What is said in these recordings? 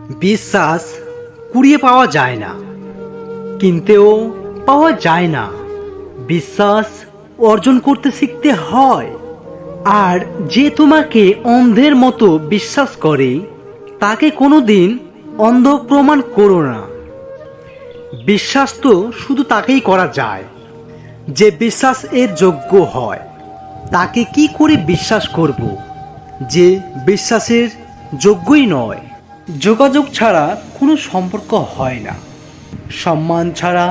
বিশ্বাস কুড়িয়ে পাওয়া যায় না, কিনতেও পাওয়া যায় না। বিশ্বাস অর্জন করতে শিখতে হয়। আর যে তোমাকে অন্ধের মতো বিশ্বাস করে তাকে কোনোদিন অন্ধ প্রমাণ করো না। বিশ্বাস তো শুধু তাকেই করা যায় যে বিশ্বাস এর যোগ্য হয়। তাকে কি করে বিশ্বাস করব যে বিশ্বাসের যোগ্যই নয়? যোগাযোগ ছাড়া কোনো সম্পর্ক হয় না, সম্মান ছাড়া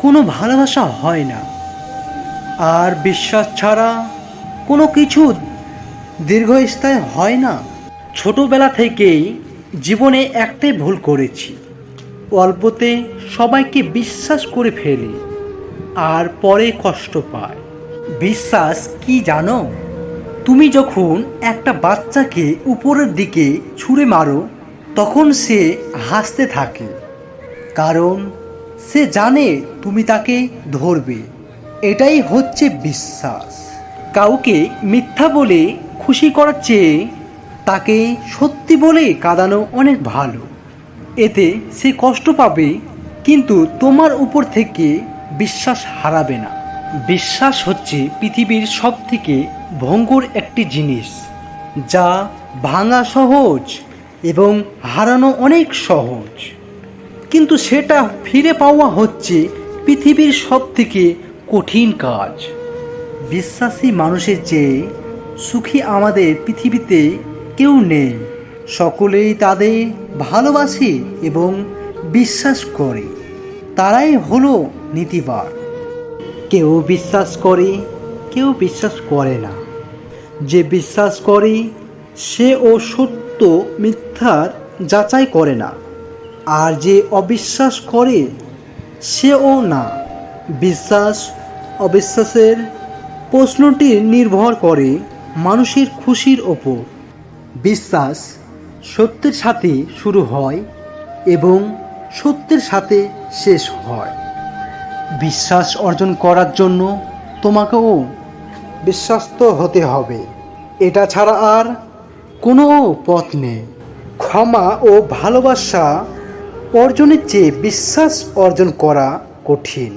কোনো ভালোবাসা হয় না, আর বিশ্বাস ছাড়া কোনো কিছু দীর্ঘস্থায়ী হয় না। ছোটবেলা থেকেই জীবনে একটাই ভুল করেছি, অল্পতে সবাইকে বিশ্বাস করে ফেলি আর পরে কষ্ট পায়। বিশ্বাস কি জানো? তুমি যখন একটা বাচ্চাকে উপরের দিকে ছুঁড়ে মারো তখন সে হাসতে থাকে, কারণ সে জানে তুমি তাকে ধরবে। এটাই হচ্ছে বিশ্বাস। কাউকে মিথ্যা বলে খুশি করার চেয়ে তাকে সত্যি বলে কাঁদানো অনেক ভালো। এতে সে কষ্ট পাবে, কিন্তু তোমার উপর থেকে বিশ্বাস হারাবে না। বিশ্বাস হচ্ছে পৃথিবীর সবথেকে ভঙ্গুর একটি জিনিস, যা ভাঙা সহজ এবং হারানো অনেক সহজ, কিন্তু সেটা ফিরে পাওয়া হচ্ছে পৃথিবীর সবথেকে কঠিন কাজ। বিশ্বাসী মানুষের চেয়ে সুখী আমাদের পৃথিবীতে কেউ নেই। সকলেই তাদের ভালোবাসে এবং বিশ্বাস করে, তারাই হলো নীতিবান। কেউ বিশ্বাস করে, কেউ বিশ্বাস করে না। যে বিশ্বাস করে সে ও সত্য মিথ্যার যাচাই করে না, আর যে অবিশ্বাস করে সেও না। বিশ্বাস অবিশ্বাসের প্রশ্নটি নির্ভর করে মানুষের খুশির ওপর। বিশ্বাস সত্যের সাথে শুরু হয় এবং সত্যের সাথে শেষ হয়। বিশ্বাস অর্জন করার জন্য তোমাকেও বিশ্বাস্ত হতে হবে। এটা ছাড়া আর কোনো পথ নেই। ক্ষমা ও ভালোবাসা অর্জনের চেয়ে বিশ্বাস অর্জন করা কঠিন।